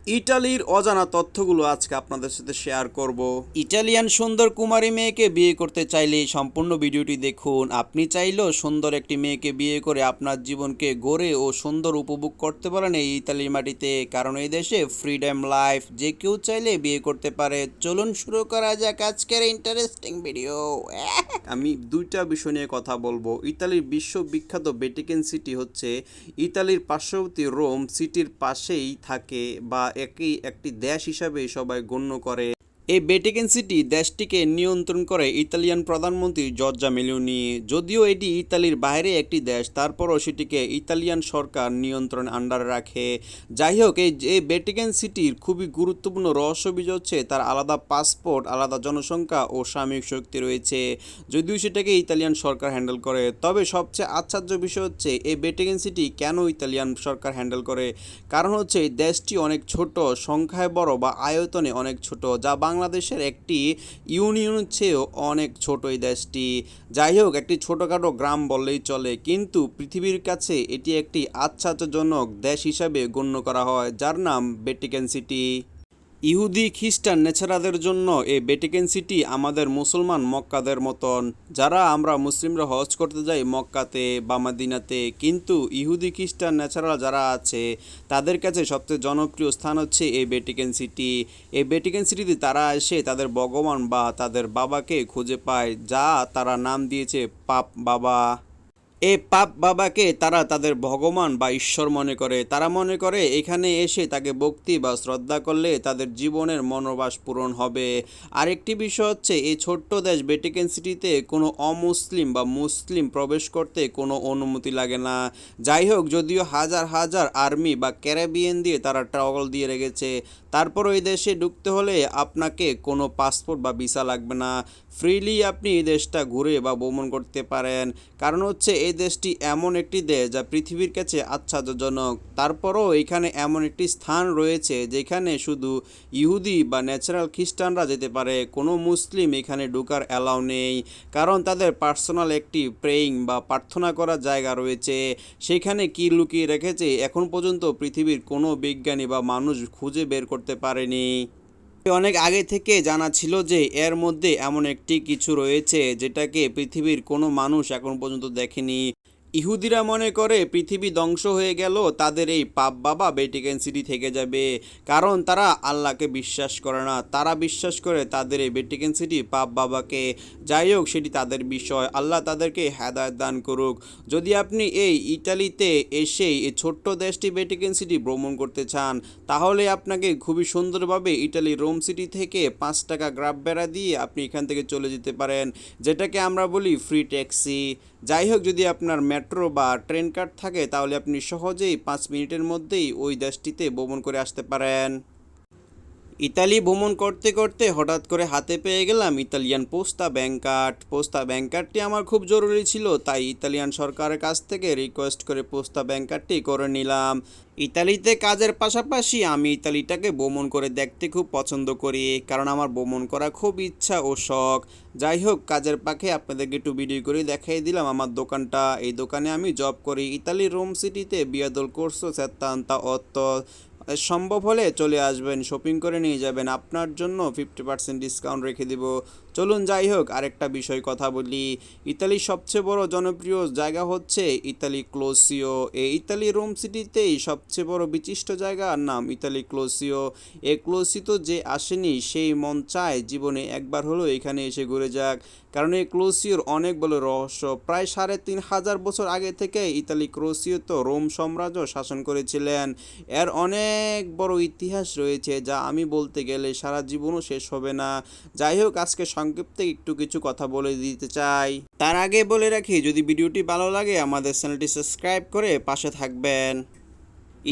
ইটালির অজানা তথ্যগুলো আজকে আপনাদের সাথে শেয়ার করব। ইটালিয়ান সুন্দর কুমারী মেয়েকে বিয়ে করতে চাইলে সম্পূর্ণ ভিডিওটি দেখুন। আপনি চাইলেও সুন্দর একটি মেয়েকে বিয়ে করে আপনার জীবনকে গড়ে ও সুন্দর উপভোগ করতে পারেন এই ইতালির মাটিতে, কারণ এই দেশে ফ্রিডম লাইফ, যে কেউ চাইলে বিয়ে করতে পারে। চলুন শুরু করা যাক আজকের ইন্টারেস্টিং ভিডিও। আমি দুইটা বিষয় নিয়ে কথা বলবো। ইতালির বিশ্ববিখ্যাত ভ্যাটিকান সিটি হচ্ছে ইতালির পার্শ্ববর্তী রোম সিটির পাশেই থাকে বা একটি দেশ হিসাবে সবাই গণ্য করে। এই ভ্যাটিকান সিটি দেশটিকে নিয়ন্ত্রণ করে ইতালিয়ান প্রধানমন্ত্রী জর্জা মেলোনি। যদিও এটি ইতালির বাইরে একটি দেশ, তারপরও সেটিকে ইতালিয়ান সরকার নিয়ন্ত্রণ আন্ডারে রাখে। যাই হোক, এই ভ্যাটিকান সিটির খুবই গুরুত্বপূর্ণ রহস্য বিষয় হচ্ছে তার আলাদা পাসপোর্ট, আলাদা জনসংখ্যা ও সাময়িক শক্তি রয়েছে, যদিও সেটাকে ইতালিয়ান সরকার হ্যান্ডেল করে। তবে সবচেয়ে আশ্চর্য বিষয় হচ্ছে এই ভ্যাটিকান সিটি কেন ইতালিয়ান সরকার হ্যান্ডেল করে। কারণ হচ্ছে এই দেশটি অনেক ছোট, সংখ্যায় বড় বা আয়তনে অনেক ছোট, যা বাংলাদেশের একটি ইউনিয়নের চেয়েও অনেক ছোট এই দেশটি। যাই হোক, একটি ছোটোখাটো গ্রাম বললেই চলে, কিন্তু পৃথিবীর কাছে এটি একটি আশ্চর্যজনক দেশ হিসাবে গণ্য করা হয়, যার নাম ভ্যাটিকান সিটি। ইহুদি খ্রিস্টান নেছারাদের জন্য এই ভ্যাটিকান সিটি আমাদের মুসলমান মক্কাদের মতন। যারা আমরা মুসলিমরা হজ করতে যাই মক্কাতে বা মদিনাতে, কিন্তু ইহুদি খ্রিস্টান নেছারা যারা আছে তাদের কাছে সবচেয়ে জনপ্রিয় স্থান হচ্ছে এই ভ্যাটিকান সিটি। এই ভ্যাটিকান সিটিতে তারা এসে তাদের ভগবান বা তাদের বাবাকে খুঁজে পায়, যা তারা নাম দিয়েছে পাপ বাবা। এই পাপ বাবাকে তারা তাদের ভগবান বা ঈশ্বর মনে করে। তারা মনে করে এখানে এসে তাকে ভক্তি বা শ্রদ্ধা করলে তাদের জীবনের মনোবাস পূরণ হবে। আরেকটি বিষয় হচ্ছে এই ছোট্ট দেশ ভ্যাটিকান সিটিতে কোনো অমুসলিম বা মুসলিম প্রবেশ করতে কোনো অনুমতি লাগে না। যাই হোক, যদিও হাজার হাজার আর্মি বা ক্যারিবিয়ান দিয়ে তারা ট্রাভেল দিয়ে রেখেছে, তারপর এই দেশে ঢুকতে হলে আপনাকে কোনো পাসপোর্ট বা ভিসা লাগবে না। ফ্রিলি আপনি এই দেশটা ঘুরে বা ভ্রমণ করতে পারেন। কারণ হচ্ছে এই দেশটি এমন একটি দেশ যা পৃথিবীর কাছে আশ্চর্যজনক। তারপরও এখানে এমন একটি স্থান রয়েছে যেখানে শুধু ইহুদি বা ন্যাচারাল খ্রিস্টানরা যেতে পারে, কোনো মুসলিম এখানে ঢোকার অ্যালাউ নেই, কারণ তাদের পার্সোনাল একটি প্রেয়িং বা প্রার্থনা করার জায়গা রয়েছে। সেখানে কি লুকিয়ে রেখেছে এখন পর্যন্ত পৃথিবীর কোনো বিজ্ঞানী বা মানুষ খুঁজে বের করতে পারেনি। অনেক আগে থেকে জানা ছিল যে এর মধ্যে এমন একটি কিছু রয়েছে যেটাকে পৃথিবীর কোনো মানুষ এখন পর্যন্ত দেখেনি। ইহুদিরা মনে করে পৃথিবী ধ্বংস হয়ে গেল তাদের এই পাপ বাবা ভ্যাটিকান সিটি থেকে যাবে, কারণ তারা আল্লাহকে বিশ্বাস করে না। তারা বিশ্বাস করে তাদের এই ভ্যাটিকান সিটি পাপ বাবাকে। যাই হোক, সেটি তাদের বিষয়, আল্লাহ তাদেরকে হেদায়েত দান করুক। যদি আপনি এই ইটালিতে এসে এই ছোট্ট দেশটি ভ্যাটিকান সিটি ভ্রমণ করতে চান, তাহলে আপনাকে খুবই সুন্দরভাবে ইটালির রোম সিটি থেকে 5 টাকা গ্রাব ভাড়া দিয়ে আপনি এখান থেকে চলে যেতে পারেন, যেটাকে আমরা বলি ফ্রি ট্যাক্সি। যাই হোক, যদি আপনার মেট্রো বা ট্রেন কার্ড থাকে তাহলে আপনি সহজেই 5 মিনিটের মধ্যেই ওই দেশটিতে ভ্রমণ করে আসতে পারেন। ইতালি ভ্রমণ করতে করতে হঠাৎ করে হাতে পেয়ে গেলাম ইতালিয়ান পোস্তা ব্যাংক কার্ড। পোস্তা ব্যাংক কার্ডটি আমার খুব জরুরি ছিল, তাই ইতালিয়ান সরকারের কাছ থেকে রিকোয়েস্ট করে পোস্তা ব্যাংক কার্ডটি করে নিলাম। ইতালিতে কাজের পাশাপাশি আমি ইতালিটাকে ভ্রমণ করে দেখতে খুব পছন্দ করি, কারণ আমার ভ্রমণ করা খুব ইচ্ছা ও শখ। যাই হোক, কাজের পাখে আপনাদেরকে একটু ভিডিও করে দেখাই দিলাম আমার দোকানটা। এই দোকানে আমি জব করি ইতালির রোম সিটিতে। বিয়াদল কোর্সো সেত্তান্তা অত্ত। সম্ভব হলে চলে আসবেন, শপিং করে নিয়ে যাবেন, আপনার জন্য 50% ডিসকাউন্ট রেখে দিব। চলুন, যাই হোক, আরেকটা বিষয় কথা বলি। ইতালির সবচেয়ে বড় জনপ্রিয় জায়গা হচ্ছে ইতালি ক্লোসিও। এই ইতালি রোম সিটিতেই সবচেয়ে বড় বিশিষ্ট জায়গার নাম ইতালি ক্লোসিও। এই ক্লোসিতো যে আসেনি সেই মন চায় জীবনে একবার হলেও এখানে এসে ঘুরে যাক, কারণ এই ক্লোসিওর অনেক বড় রহস্য। প্রায় 3500 বছর আগে থেকে ইতালি ক্লোসিওতে রোম সাম্রাজ্য শাসন করেছিলেন। এর অনেক বড় ইতিহাস রয়েছে, যা আমি বলতে গেলে সারা জীবনও শেষ হবে না। যাই হোক, আজকে সংক্ষিপ্ত একটু কিছু কথা বলে দিতে চাই। তার আগে বলে রাখি, যদি ভিডিওটি ভালো লাগে আমাদের চ্যানেলটি সাবস্ক্রাইব করে পাশে থাকবেন।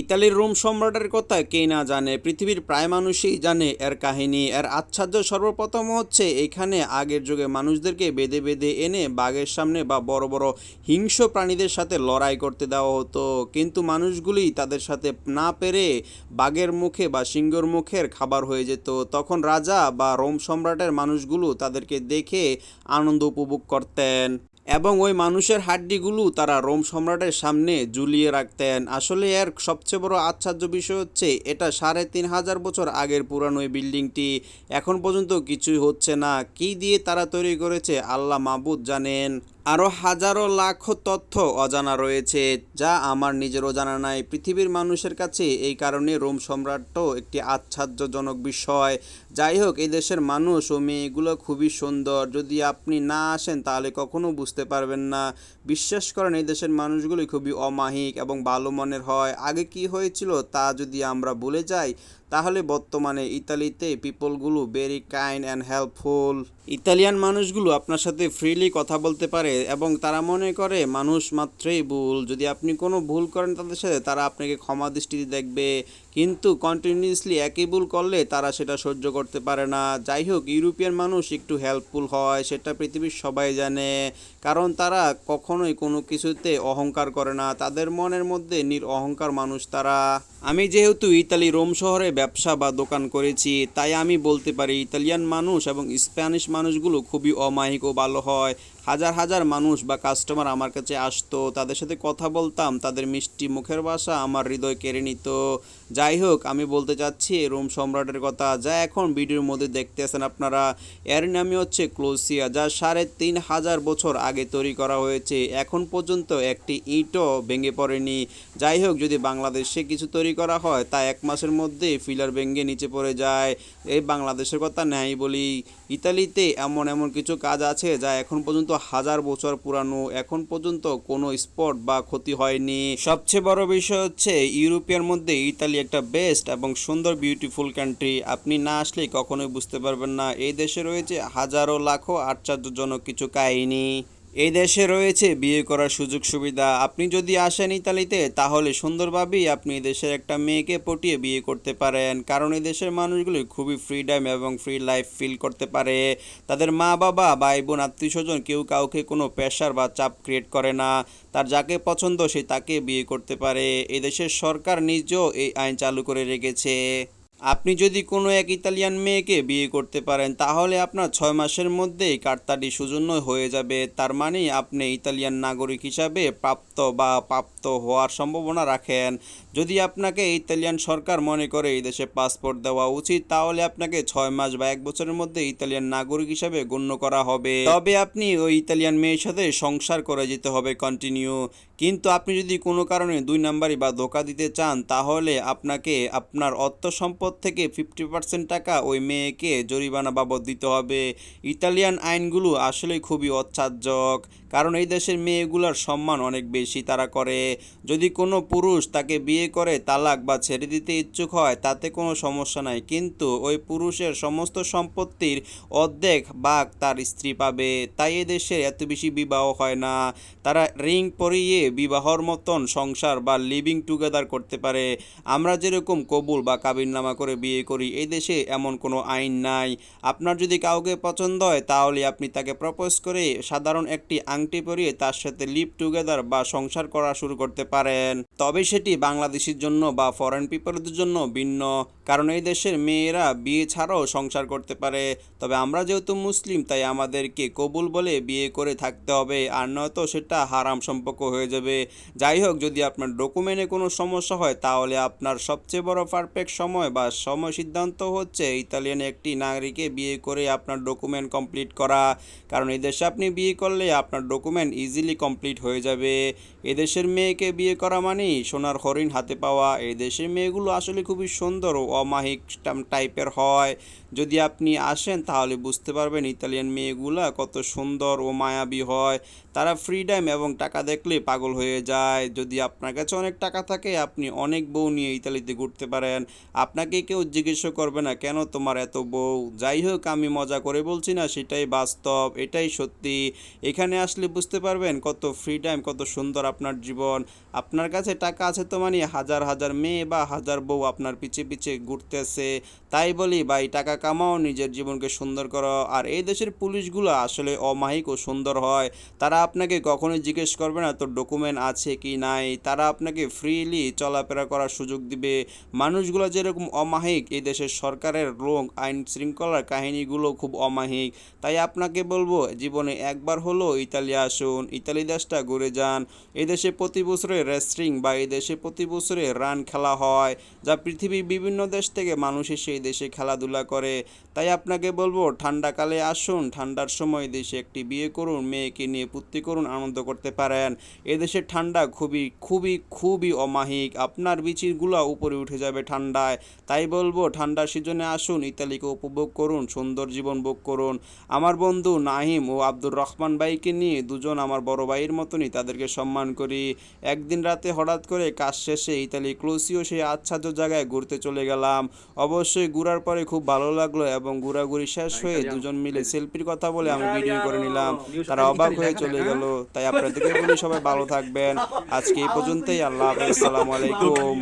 ইতালির রোম সম্রাটের কথা কে না জানে, পৃথিবীর প্রায় মানুষই জানে এর কাহিনী। এর আশ্চর্য সর্বপ্রথম হচ্ছে এখানে আগের যুগে মানুষদেরকে বেঁধে বেঁধে এনে বাঘের সামনে বা বড় বড় হিংস্র প্রাণীদের সাথে লড়াই করতে দেওয়া হতো, কিন্তু মানুষগুলি তাদের সাথে না পেরে বাঘের মুখে বা সিংহের মুখের খাবার হয়ে যেত। তখন রাজা বা রোম সম্রাটের মানুষগুলো তাদেরকে দেখে আনন্দ উপভোগ করতেন। এবং ওই মানুষের হাড্ডিগুলো তারা রোম সম্রাটের সামনে ঝুলিয়ে রাখতেন। আসলে এর সবচেয়ে বড় আশ্চর্য বিষয় হচ্ছে এটা ৩,৫০০ বছর আগের পুরানো এই বিল্ডিংটি এখন পর্যন্ত কিছুই হচ্ছে না। কি দিয়ে তারা তৈরি করেছে আল্লাহ মাবুদ জানেন। আরও হাজারো লাখ তথ্য অজানা রয়েছে যা আমার নিজেরও জানা নাই। পৃথিবীর মানুষের কাছে এই কারণে রোম সম্রাটও একটি আশ্চর্যজনক বিষয়। যাই হোক, এই দেশের মানুষ ও মেয়েগুলো খুবই সুন্দর। যদি আপনি না আসেন তাহলে কখনো বুঝতে পারবেন না। বিশ্বাস করেন, এই দেশের মানুষগুলি খুবই অমায়িক এবং ভালো মনের হয়। আগে কি হয়েছিল তা যদি আমরা ভুলে যাই তাহলে বর্তমানে ইতালিতে পিপলগুলো very kind and helpful. Italian মানুষগুলো আপনার সাথে ফ্রিলি কথা বলতে পারে এবং তারা মনে করে মানুষ মাত্রই ভুল। যদি আপনি কোনো ভুল করেন তাদের সাথে, তারা আপনাকে ক্ষমা দৃষ্টিতে দেখবে, কিন্তু কন্টিনিউয়াসলি একই ভুল করলে তারা সেটা সহ্য করতে পারে না। যাই হোক, ইউরোপিয়ান মানুষ একটু হেল্পফুল হয়, সেটা পৃথিবীর সবাই জানে, কারণ তারা কখনোই কোনো কিছুতে অহংকার করে না। তাদের মনের মধ্যে অহংকার মানুষ তারা। আমি যেহেতু ইতালি রোম শহরে ব্যবসা বা দোকান করেছি, তাই আমি বলতে পারি ইতালিয়ান মানুষ এবং স্প্যানিশ মানুষগুলো খুবই অমায়িক ও ভালো হয়। হাজার হাজার মানুষ বা কাস্টমার আমার কাছে আসতো, তাদের সাথে কথা বলতাম, তাদের মিষ্টি মুখের ভাষা আমার হৃদয় কেড়ে নিত। যাই হোক, আমি বলতে চাচ্ছি রোম সম্রাটের কথা, যা এখন ভিডিওর মধ্যে দেখতেছেন আপনারা। এর নামই হচ্ছে ক্লোসিয়া, যা ৩,৫০০ বছর আগে তৈরি করা হয়েছে। এখন পর্যন্ত একটি ইটও ভেঙে পড়েনি। যাই হোক, যদি বাংলাদেশে কিছু তৈরি করা হয় তা ১ মাসের মধ্যে ফিলার ভেঙে নিচে পড়ে যায়। এই বাংলাদেশের কথা নেই বলি, ইতালিতে এমন এমন কিছু কাজ আছে যা এখন পর্যন্ত হাজার বছর পুরানো, এখন পর্যন্ত কোনো স্পট বা ক্ষতি হয়নি। সবচেয়ে বড় বিষয় হচ্ছে ইউরোপের মধ্যে ইতালি একটা বেস্ট এবং সুন্দর বিউটিফুল কান্ট্রি। আপনি না আসলে কখনোই বুঝতে পারবেন না। এই দেশে রয়েছে হাজারো লাখো আশ্চর্যজনক কিছু কাহিনী। এই দেশে রয়েছে বিয়ে করার সুযোগ সুবিধা। আপনি যদি আসেন ইতালিতে তাহলে সুন্দরভাবেই আপনি এই দেশের একটা মেয়েকে পটিয়ে বিয়ে করতে পারেন, কারণ এই দেশের মানুষগুলি খুবই ফ্রিডম এবং ফ্রি লাইফ ফিল করতে পারে। তাদের মা বাবা, ভাই বোন, আত্মীয় স্বজন কেউ কাউকে কোনো প্রেশার বা চাপ ক্রিয়েট করে না। তার যাকে পছন্দ সে তাকে বিয়ে করতে পারে। এই দেশের সরকার নিজেও এই আইন চালু করে রেখেছে। আপনি যদি কোনো এক ইতালিয়ান মেয়েকে বিয়ে করতে পারেন তাহলে আপনার ৬ মাসের মধ্যেই কার্তাটি সুজন্য হয়ে যাবে। তার মানে আপনি ইতালিয়ান নাগরিক হিসাবে প্রাপ্ত হওয়ার সম্ভাবনা রাখেন। যদি আপনাকে ইতালিয়ান সরকার মনে করে এই দেশে পাসপোর্ট দেওয়া উচিত তাহলে আপনাকে ৬ মাস বা ১ বছরের মধ্যে ইতালিয়ান নাগরিক হিসাবে গণ্য করা হবে। তবে আপনি ওই ইতালিয়ান মেয়ের সাথে সংসার করে যেতে হবে কন্টিনিউ। কিন্তু আপনি যদি কোনো কারণে ২ নাম্বারি বা ধোঁকা দিতে চান তাহলে আপনাকে আপনার অর্থ সম্পদ থেকে 50% টাকা ওই মেয়েকে জরিমানা বাবদ দিতে হবে। ইতালিয়ান আইনগুলো আসলে খুবই অত্যাচারক, কারণ এই দেশের মেয়েগুলোর সম্মান অনেক বেশি তারা করে। যদি কোনো পুরুষ তাকে বিয়ে করে তালাক বা ছেড়ে দিতে ইচ্ছুক হয় তাতে কোনো সমস্যা নাই, কিন্তু ওই পুরুষের সমস্ত সম্পত্তির অর্ধেক ভাগ তার স্ত্রী পাবে। তাই এ দেশে এত বেশি বিবাহ হয় না। তারা রিং পরিয়ে বিবাহর মতন সংসার বা লিভিং টুগেদার করতে পারে। আমরা যেরকম কবুল বা কাবিননামা করে বিয়ে করি, এই দেশে এমন কোনো আইন নাই। আপনার যদি কাউকে পছন্দ হয় তাহলে আপনি তাকে প্রপোজ করে সাধারণ একটি আংটি পরিয়ে তার সাথে লিভ টুগেদার বা সংসার করা শুরু করতে পারেন। তবে সেটি বাংলাদেশের জন্য বা ফরেন পিপলদের জন্য ভিন্ন, কারণ এই দেশের মেয়েরা বিয়ে ছাড়াও সংসার করতে পারে। তবে আমরা যেহেতু মুসলিম তাই আমাদেরকে কবুল বলে বিয়ে করে থাকতে হবে, আর নয়তো সেটা হারাম সম্পর্ক হয়ে যাবে। যাই হোক, যদি আপনার ডকুমেন্টে কোনো সমস্যা হয় তাহলে আপনার সবচেয়ে বড় পারফেক্ট সময় বা সিদ্ধান্ত হচ্ছে ইতালিয়ান একটি নাগরিককে বিয়ে করে আপনার ডকুমেন্ট কমপ্লিট করা, কারণ এই দেশে আপনি বিয়ে করলে আপনার ডকুমেন্ট ইজিলি কমপ্লিট হয়ে যাবে। এদেশের মেয়েকে বিয়ে করা মানেই সোনার হরিণ হাতে পাওয়া। এই দেশের মেয়েগুলো আসলে খুবই সুন্দর ও অমায়িক টাইপের হয়। যদি আপনি আসেন তাহলে বুঝতে পারবেন ইতালিয়ান মেয়েগুলা কত সুন্দর ও মায়াবী হয়। তারা ফ্রিডম এবং টাকা দেখলে পাগল হয়ে যায়। যদি আপনার কাছে অনেক টাকা থাকে আপনি অনেক বউ নিয়ে ইতালিতে ঘুরতে পারেন, আপনাকে কেউ জিজ্ঞেস করবে না কেন তোমার এত বউ। যাই হোক, আমি মজা করে বলছি না, সেটাই বাস্তব, এটাই সত্যি। এখানে আসলে বুঝতে পারবেন কত ফ্রিডম, কত সুন্দর আপনার জীবন। আপনার কাছে টাকা আছে তো মানে হাজার হাজার মেয়ে বা হাজার বউ আপনার পিছে পিছে ঘুরতেছে। তাই বলি ভাই, টাকা কামাও, নিজের জীবনকে সুন্দর করো। আর এই দেশের পুলিশগুলো আসলে অমায়িক ও সুন্দর হয়। তারা আপনাকে কখনোই জিজ্ঞেস করবে না তোর ডকুমেন্ট আছে কি নাই, তারা আপনাকে ফ্রিলি চলাফেরা করার সুযোগ দিবে। মানুষগুলো যেরকম অমায়িক, এই দেশের সরকারের লোক আইন শৃঙ্খলার কাহিনীগুলো খুব অমায়িক। তাই আপনাকে বলবো জীবনে একবার হলো ইতালি আসুন, ইতালি দেশটা ঘুরে যান। এই দেশে প্রতি বছরে রেসলিং বা এই দেশে প্রতি বছরে রান খেলা হয়, যা পৃথিবীর বিভিন্ন দেশ থেকে মানুষ এসে এই দেশে খেলাধুলা করে। তাই আপনাকে বলবো ঠান্ডাকালে আসুন, ঠান্ডার সময় দেশে একটি বিয়ে করুন, মেয়েকে নিয়ে ফুর্তি করুন, আনন্দ করতে পারেন। এদেশের ঠান্ডা খুবই খুবই খুবই অমায়িক, আপনার বিচিগুলো উপরে উঠে যাবে ঠান্ডায়। তাই বলবো ঠান্ডার সিজনে আসুন, ইতালিকে উপভোগ করুন, সুন্দর জীবন ভোগ করুন। আমার বন্ধু নাহিম ও আব্দুর রহমান ভাইকে নিয়ে, দুজন আমার বড় ভাইয়ের মতনই, তাদেরকে সম্মান করি। একদিন রাতে হঠাৎ করে কাজ শেষে ইতালি ক্লোসিও সেই আচ্ছাদ্য জায়গায় ঘুরতে চলে গেলাম। অবশ্যই ঘোরার পরে খুব ভালো লাগলো এবং ঘোরাঘুরি শেষ হয়ে দুজন মিলে সেলফির কথা বলে আমি ভিডিও করে নিলাম। তারা অবাক হয়ে চলে গেল। তাই আপনাদেরকে বলি সবাই ভালো থাকবেন। আজকে এই পর্যন্তই। আল্লাহ হাফেজ, আসসালামু আলাইকুম।